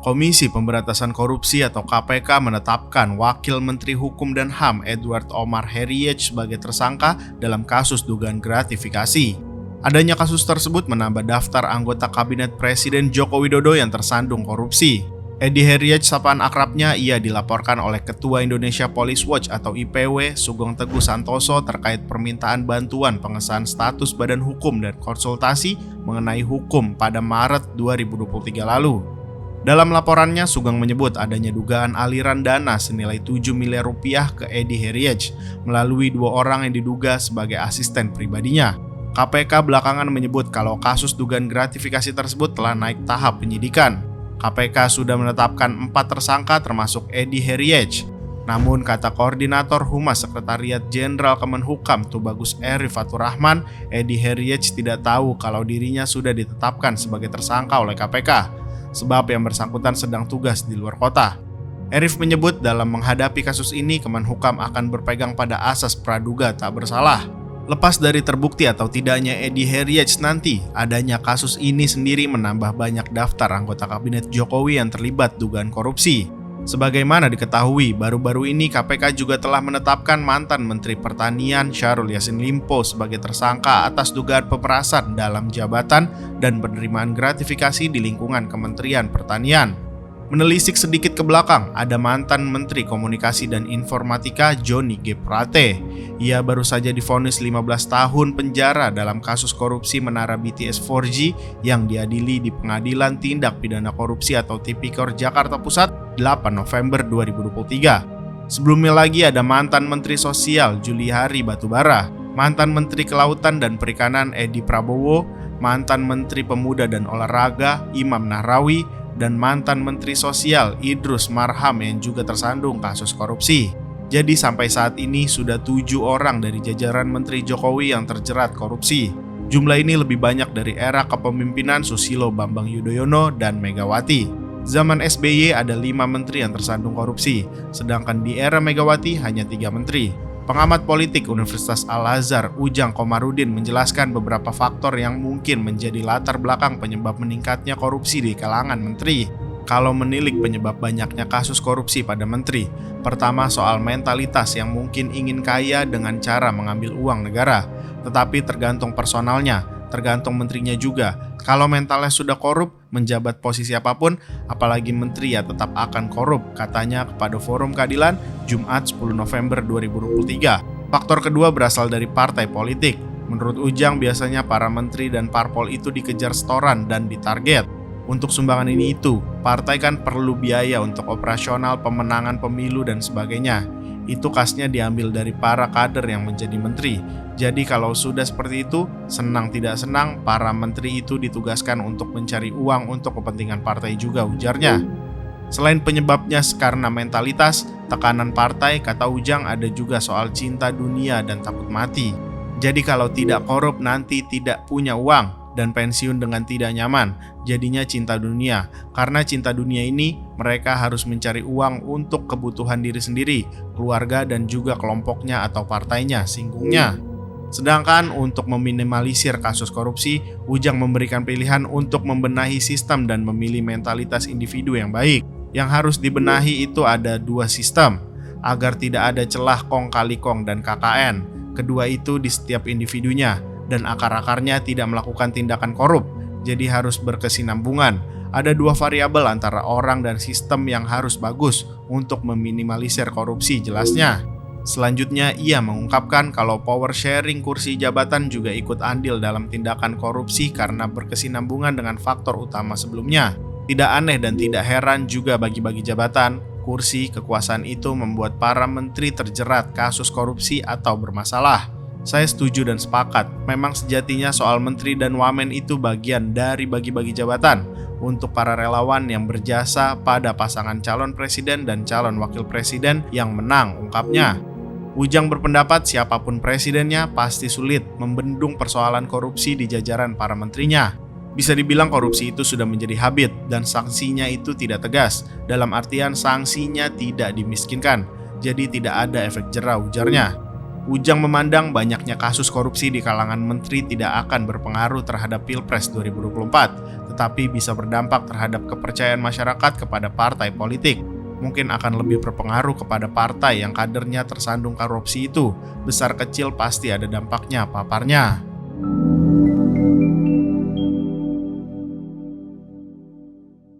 Komisi Pemberantasan Korupsi atau KPK menetapkan Wakil Menteri Hukum dan HAM Edward Omar Heriej sebagai tersangka dalam kasus dugaan gratifikasi. Adanya kasus tersebut menambah daftar anggota Kabinet Presiden Joko Widodo yang tersandung korupsi. Edi Heriej, sapaan akrabnya, ia dilaporkan oleh Ketua Indonesia Police Watch atau IPW Sugeng Teguh Santoso terkait permintaan bantuan pengesahan status badan hukum dan konsultasi mengenai hukum pada Maret 2023 lalu. Dalam laporannya, Sugeng menyebut adanya dugaan aliran dana senilai 7 miliar rupiah ke Edi Heriej melalui 2 orang yang diduga sebagai asisten pribadinya. KPK belakangan menyebut kalau kasus dugaan gratifikasi tersebut telah naik tahap penyidikan. KPK sudah menetapkan 4 tersangka termasuk Edi Heriej. Namun kata Koordinator Humas Sekretariat Jenderal Kemenhukam Tubagus Eri Fatur Rahman, Edi Heriej tidak tahu kalau dirinya sudah ditetapkan sebagai tersangka oleh KPK. Sebab yang bersangkutan sedang tugas di luar kota. Erif menyebut dalam menghadapi kasus ini Kemenhukam akan berpegang pada asas praduga tak bersalah. Lepas dari terbukti atau tidaknya Edi Heriej nanti, adanya kasus ini sendiri menambah banyak daftar anggota Kabinet Jokowi yang terlibat dugaan korupsi. Sebagaimana diketahui, baru-baru ini KPK juga telah menetapkan mantan Menteri Pertanian Syahrul Yassin Limpo sebagai tersangka atas dugaan pemerasan dalam jabatan dan penerimaan gratifikasi di lingkungan Kementerian Pertanian. Menelisik sedikit ke belakang, ada mantan Menteri Komunikasi dan Informatika Johnny G. Plate. Ia baru saja divonis 15 tahun penjara dalam kasus korupsi Menara BTS 4G yang diadili di Pengadilan Tindak Pidana Korupsi atau Tipikor Jakarta Pusat 8 November 2023. Sebelumnya lagi ada mantan Menteri Sosial Julihari Batubara, mantan Menteri Kelautan dan Perikanan Edi Prabowo, mantan Menteri Pemuda dan Olahraga Imam Nahrawi, dan mantan Menteri Sosial Idrus Marham yang juga tersandung kasus korupsi. Jadi sampai saat ini sudah 7 orang dari jajaran Menteri Jokowi yang terjerat korupsi. Jumlah ini lebih banyak dari era kepemimpinan Susilo Bambang Yudhoyono dan Megawati. Zaman SBY ada 5 menteri yang tersandung korupsi, sedangkan di era Megawati hanya 3 menteri. Pengamat politik Universitas Al-Azhar Ujang Komarudin menjelaskan beberapa faktor yang mungkin menjadi latar belakang penyebab meningkatnya korupsi di kalangan menteri. Kalau menilik penyebab banyaknya kasus korupsi pada menteri, pertama soal mentalitas yang mungkin ingin kaya dengan cara mengambil uang negara, tetapi tergantung personalnya, tergantung menterinya juga. Kalau mentalnya sudah korup, menjabat posisi apapun, apalagi menteri ya tetap akan korup, katanya kepada Forum Keadilan Jumat 10 November 2023. Faktor kedua berasal dari partai politik. Menurut Ujang, biasanya para menteri dan parpol itu dikejar setoran dan ditarget. Untuk sumbangan ini itu, partai kan perlu biaya untuk operasional, pemenangan pemilu dan sebagainya. Itu kasnya diambil dari para kader yang menjadi menteri. Jadi kalau sudah seperti itu, senang tidak senang, para menteri itu ditugaskan untuk mencari uang untuk kepentingan partai juga, ujarnya. Selain penyebabnya karena mentalitas, tekanan partai, kata Ujang, ada juga soal cinta dunia dan takut mati. Jadi kalau tidak korup nanti tidak punya uang dan pensiun dengan tidak nyaman, jadinya cinta dunia. Karena cinta dunia ini, mereka harus mencari uang untuk kebutuhan diri sendiri, keluarga dan juga kelompoknya atau partainya, singgungnya. Sedangkan untuk meminimalisir kasus korupsi, Ujang memberikan pilihan untuk membenahi sistem dan memilih mentalitas individu yang baik. Yang harus dibenahi itu ada 2 sistem, agar tidak ada celah kong kali kong dan KKN. Kedua itu di setiap individunya, dan akar-akarnya tidak melakukan tindakan korup, jadi harus berkesinambungan. Ada 2 variabel antara orang dan sistem yang harus bagus untuk meminimalisir korupsi, jelasnya. Selanjutnya, ia mengungkapkan kalau power sharing kursi jabatan juga ikut andil dalam tindakan korupsi karena berkesinambungan dengan faktor utama sebelumnya. Tidak aneh dan tidak heran juga bagi-bagi jabatan, kursi, kekuasaan itu membuat para menteri terjerat kasus korupsi atau bermasalah. Saya setuju dan sepakat, memang sejatinya soal menteri dan wamen itu bagian dari bagi-bagi jabatan untuk para relawan yang berjasa pada pasangan calon presiden dan calon wakil presiden yang menang, ungkapnya. Ujang berpendapat siapapun presidennya pasti sulit membendung persoalan korupsi di jajaran para menterinya. Bisa dibilang korupsi itu sudah menjadi habit dan sanksinya itu tidak tegas, dalam artian sanksinya tidak dimiskinkan, jadi tidak ada efek jera, ujarnya. Ujang memandang banyaknya kasus korupsi di kalangan menteri tidak akan berpengaruh terhadap Pilpres 2024, tetapi bisa berdampak terhadap kepercayaan masyarakat kepada partai politik. Mungkin akan lebih berpengaruh kepada partai yang kadernya tersandung korupsi itu. Besar kecil pasti ada dampaknya, paparnya.